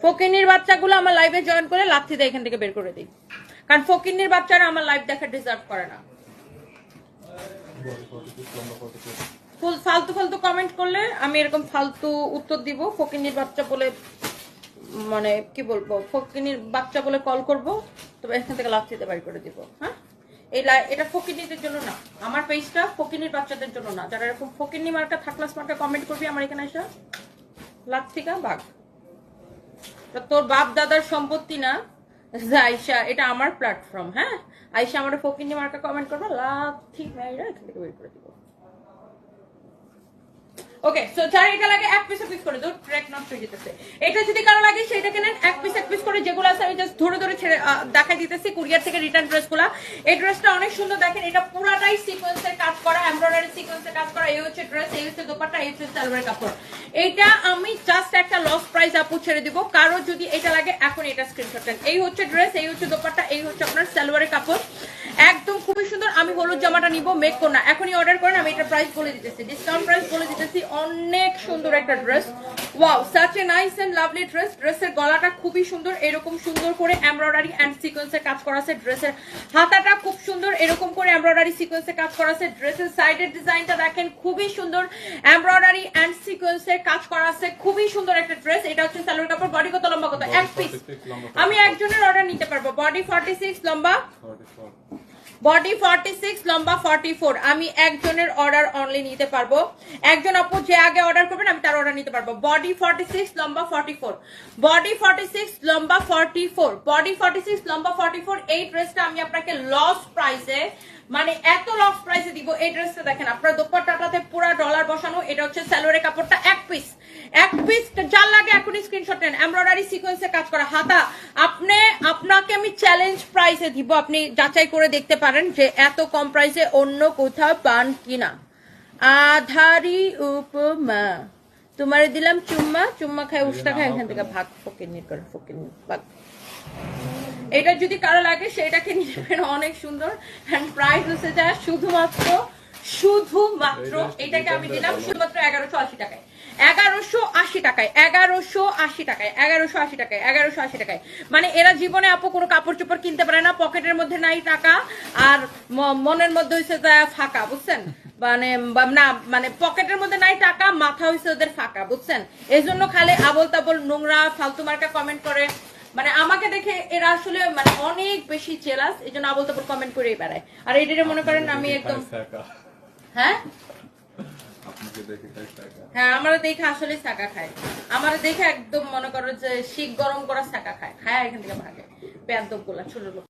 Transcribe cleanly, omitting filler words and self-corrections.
ফকিন্নির বাচ্চাগুলো আমার লাইভে জয়েন করে লাথি দিয়ে এখান থেকে বের করে দিই, কারণ ফকিন্নির বাচ্চারা আমার লাইভ দেখা ডিজার্ভ করে না। ফালতু ফালতু কমেন্ট করলে আমি এরকম ফালতু উত্তর দিব। ফকিন্নির বাচ্চা বলে মানে কি বলবো, ফকিন্নির বাচ্চা বলে কল করব, তবে এখান থেকে লাথি দিয়ে বের করে দিব। হ্যাঁ, এটা ফকিন্নিদের জন্য না, আমার পেজটা ফকিন্নির বাচ্চাদের জন্য না। যারা এরকম ফকিন্নি মার্কা থাকলাস মার্কা কমেন্ট করবি আমার এখানে এসে লাথিকা বাঘ। তোর বাপ দাদার সম্পত্তি না আয়শা, এটা আমার প্ল্যাটফর্ম। হ্যাঁ, আয়শা আমার ফকিন্নি মার্কা কমেন্ট করবো, লাথি মেয়েরা এখান থেকে বের করে দিব। ওকে, সো যার এটা লাগে এক পিস করে দূর ট্র্যাক নষ্ট হয়ে যেতেছে। এটা যদি কারো লাগে সেটাকে নেন এক পিস করে, যেগুলো আছে আমি জাস্ট ধরে ধরে ছেড়ে দেখাই দিতেছি কুরিয়ার থেকে রিটার্ন ড্রেসগুলো। এই ড্রেসটা অনেক সুন্দর, দেখেন এটা পুরাটাই সিকোয়েন্সের কাজ করা, এমব্রয়ডারি সিকোয়েন্সের কাজ করা। এই হচ্ছে ড্রেস, এই হচ্ছে দোপাট্টা, এই হচ্ছে সালোয়ার কাপড়। এইটা আমি জাস্ট একটা লস প্রাইস আপু ছেড়ে দিব, কারো যদি এটা লাগে এখন এটা স্ক্রিনশট নেন। এই হচ্ছে ড্রেস, এই হচ্ছে দোপাট্টা, এই হচ্ছে আপনার সালোয়ারের কাপড়, একদম খুবই সুন্দর। আমি হলুদ জামাটা নিব, মেক করুন না, এখনই অর্ডার করেন, আমি এটা প্রাইস বলে দিতেছি, ডিসকাউন্ট প্রাইস বলে দিতেছি। অনেক সুন্দর একটা dress, wow, such a nice and lovely dress. ড্রেসের গলাটা খুবই সুন্দর, এরকম সুন্দর করে এমব্রয়ডারি এন্ড সিকোয়েন্সের কাজ করা আছে। ড্রেসের হাতাটা খুব সুন্দর, এরকম করে এমব্রয়ডারি সিকোয়েন্সের কাজ করা আছে। ড্রেসের সাইডের ডিজাইনটা দেখেন খুবই সুন্দর, এমব্রয়ডারি এন্ড সিকোয়েন্সের কাজ করা আছে, খুবই সুন্দর একটা ড্রেস। এটা হচ্ছে সালোয়ার কাপড়। বডি কত, লম্বা কত? এক পিস আমি একজনের অর্ডার নিতে পারবো। বডি 46, লম্বা বডি 46, লম্বা 44। আমি একজনের অর্ডার অনলি নিতে পারবো। একজন আপু যে আগে অর্ডার করবেন আমি তার অর্ডার নিতে পারবো। বডি 46, লম্বা 44, বডি 46, লম্বা 44, বডি 46, লম্বা 44। এই ড্রেসটা আমি আপনাকে লস প্রাইসে, মানে এত লস প্রাইসে দিব। এই ড্রেসটা দেখেন, আপনার দোপাট্টাটাতে পুরো ডলার বসানো। এটা হচ্ছে সালোয়ারের কাপড়টা, এক পিস যার লাগে এখনই স্ক্রিনশট নেন। এমব্রয়ডারি সিকোয়েন্সে কাজ করা হাতা। আপনাকে আমি চ্যালেঞ্জ প্রাইসে দিব, আপনি যাচাই করে দেখতে পারেন যে এত কম প্রাইসে অন্য কোথাও পান কিনা। আধারি উপমা তোমারে দিলাম চুম্মা, চুম্মা খায় উষ্টা খায়, এখান থেকে ভাগ ফকিন্নি করে ফকিন্নি ভাগ। এটা যদি কারো লাগে সেটাকে নিবেন, অনেক সুন্দর। এন্ড প্রাইস হচ্ছে যা শুধুমাত্র এটাকে আমি দিলাম শুধুমাত্র 1180 টাকায়, 1180 টাকায়, 1180 টাকায়, 1180 টাকায়, 1180 টাকায়। মানে এরা জীবনে আপু কোনো কাপড় চোপড় কিনতে পারে না, পকেটের মধ্যে নাই টাকা আর মনের মধ্যে হচ্ছে ফাঁকা, বুঝছেন? মানে না, মানে পকেটের মধ্যে নাই টাকা, মাথা হইছে ওদের ফাঁকা, বুঝছেন? এই জন্য খালি আবল তাবল নোংরা ফালতু মার্কা কমেন্ট করে। মানে আমাকে দেখে এরা আসলে মানে অনেক বেশি জেলাস, এই জন্য আবল তাবল কমেন্ট করেই বেড়ায়। আর এটা মনে করেন আমি একদম, হ্যাঁ হ্যাঁ, আমার দেখে আসলে সাকা খায়, আমার দেখে একদম মনে করো যে শিক গরম করা সাকা খায়, খায় এখান থেকে ভাগে। বেয়াদব গুলা ছোট লোক।